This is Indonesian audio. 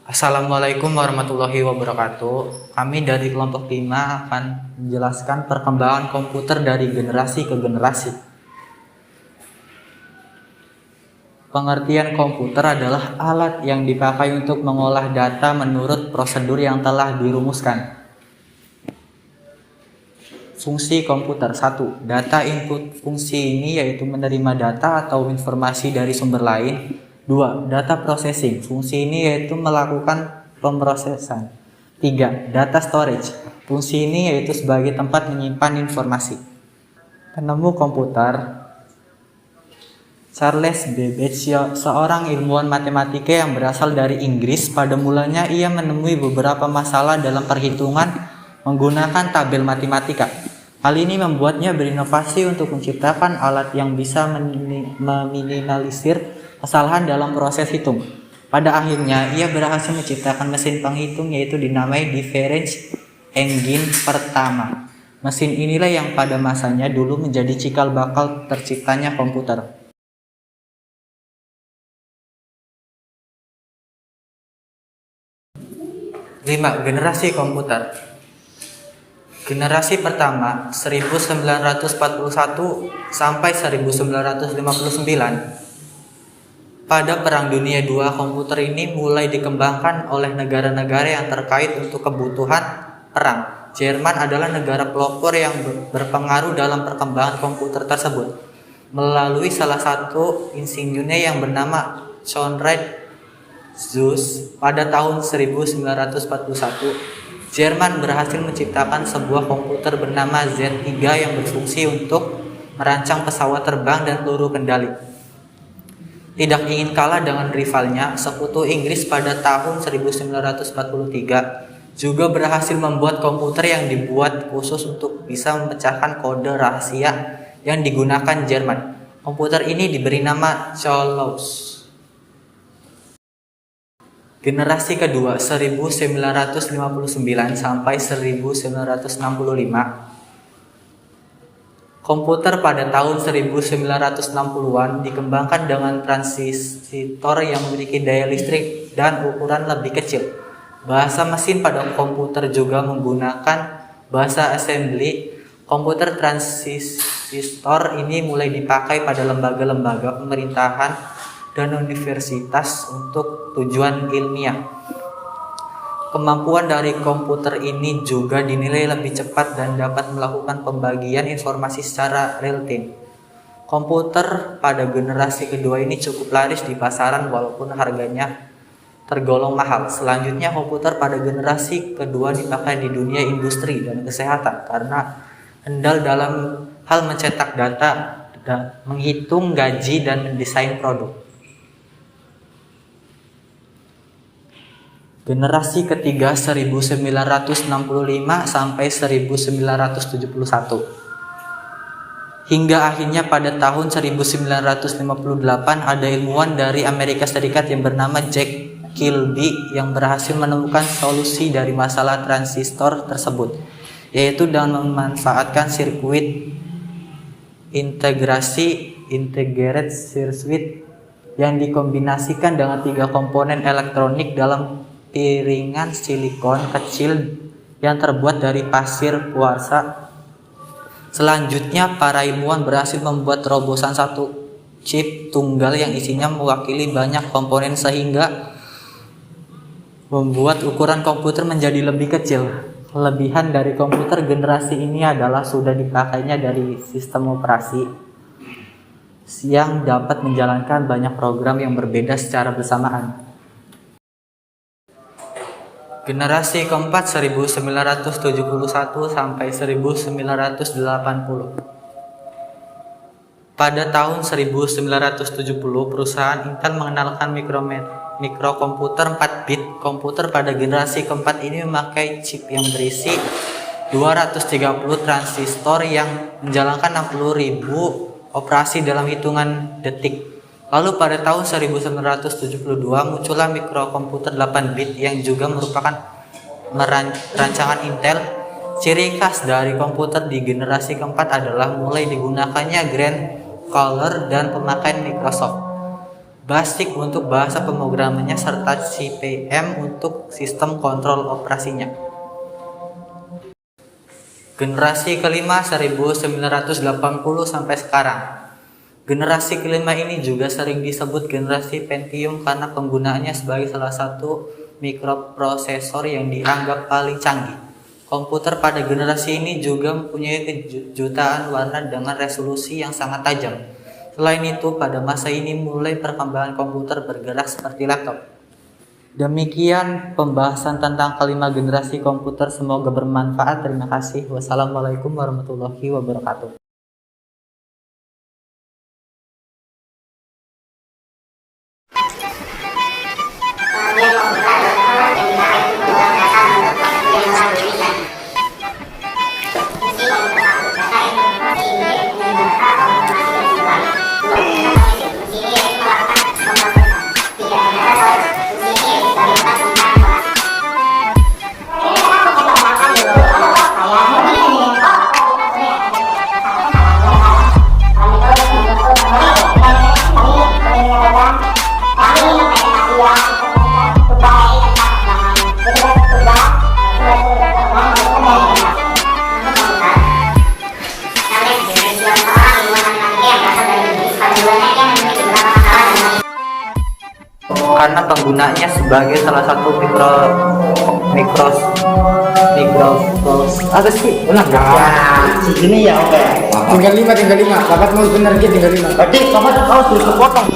Assalamualaikum warahmatullahi wabarakatuh. Kami dari kelompok 5 akan menjelaskan perkembangan komputer dari generasi ke generasi. Pengertian komputer adalah alat yang dipakai untuk mengolah data menurut prosedur yang telah dirumuskan. Fungsi komputer 1. Data input. Fungsi ini yaitu menerima data atau informasi dari sumber lain. 2. Data processing. Fungsi ini yaitu melakukan pemrosesan. 3. Data storage. Fungsi ini yaitu sebagai tempat menyimpan informasi. Penemu komputer Charles Babbage, seorang ilmuwan matematika yang berasal dari Inggris. Pada mulanya ia menemui beberapa masalah dalam perhitungan menggunakan tabel matematika. Hal ini membuatnya berinovasi untuk menciptakan alat yang bisa meminimalisir kesalahan dalam proses hitung. Pada akhirnya, ia berhasil menciptakan mesin penghitung yaitu dinamai Difference Engine pertama. Mesin inilah yang pada masanya dulu menjadi cikal bakal terciptanya komputer. Generasi komputer. Generasi pertama 1941 sampai 1959. Pada Perang Dunia II, komputer ini mulai dikembangkan oleh negara-negara yang terkait untuk kebutuhan perang. Jerman adalah negara pelopor yang berpengaruh dalam perkembangan komputer tersebut. Melalui salah satu insinyurnya yang bernama Konrad Zuse, pada tahun 1941, Jerman berhasil menciptakan sebuah komputer bernama Z3 yang berfungsi untuk merancang pesawat terbang dan peluru kendali. Tidak ingin kalah dengan rivalnya, sekutu Inggris pada tahun 1943 juga berhasil membuat komputer yang dibuat khusus untuk bisa memecahkan kode rahasia yang digunakan Jerman. Komputer ini diberi nama Colosse. Generasi kedua 1959 sampai 1965. Komputer pada tahun 1960-an dikembangkan dengan transistor yang memiliki daya listrik dan ukuran lebih kecil. Bahasa mesin pada komputer juga menggunakan bahasa assembly. Komputer transistor ini mulai dipakai pada lembaga-lembaga pemerintahan dan universitas untuk tujuan ilmiah. Kemampuan dari komputer ini juga dinilai lebih cepat dan dapat melakukan pembagian informasi secara real time. Komputer pada generasi kedua ini cukup laris di pasaran walaupun harganya tergolong mahal. Selanjutnya, komputer pada generasi kedua dipakai di dunia industri dan kesehatan karena andal dalam hal mencetak data, menghitung gaji, dan mendesain produk. Generasi ketiga 1965 sampai 1971. Hingga akhirnya pada tahun 1958 ada ilmuwan dari Amerika Serikat yang bernama Jack Kilby yang berhasil menemukan solusi dari masalah transistor tersebut, yaitu dengan memanfaatkan sirkuit integrated circuit yang dikombinasikan dengan 3 komponen elektronik dalam piringan silikon kecil yang terbuat dari pasir kuarsa. Selanjutnya, para ilmuwan berhasil membuat terobosan satu chip tunggal yang isinya mewakili banyak komponen sehingga membuat ukuran komputer menjadi lebih kecil. Kelebihan dari komputer generasi ini adalah sudah dipakainya dari sistem operasi yang dapat menjalankan banyak program yang berbeda secara bersamaan. Generasi keempat 1971 sampai 1980. Pada tahun 1970, perusahaan Intel mengenalkan mikrokomputer 4 bit. Komputer pada generasi keempat ini memakai chip yang berisi 230 transistor yang menjalankan 60.000 operasi dalam hitungan detik. Lalu pada tahun 1972 muncullah mikrokomputer 8 bit yang juga merupakan rancangan Intel. Ciri khas dari komputer di generasi keempat adalah mulai digunakannya Grand Color dan pemakaian Microsoft. BASIC untuk bahasa pemrogramannya, serta CPM untuk sistem kontrol operasinya. Generasi kelima 1980 sampai sekarang. Generasi kelima ini juga sering disebut generasi Pentium karena penggunaannya sebagai salah satu mikroprosesor yang dianggap paling canggih. Komputer pada generasi ini juga mempunyai kejutaan warna dengan resolusi yang sangat tajam. Selain itu, pada masa ini mulai perkembangan komputer bergerak seperti laptop. Demikian pembahasan tentang kelima generasi komputer, semoga bermanfaat. Terima kasih. Wassalamualaikum warahmatullahi wabarakatuh. Karena penggunaannya sebagai salah satu mikros apa sih? Ulang Ini ya oke. Tinggal lima. Bapak mau benar tinggal lima. Berarti bapak harus terus potong.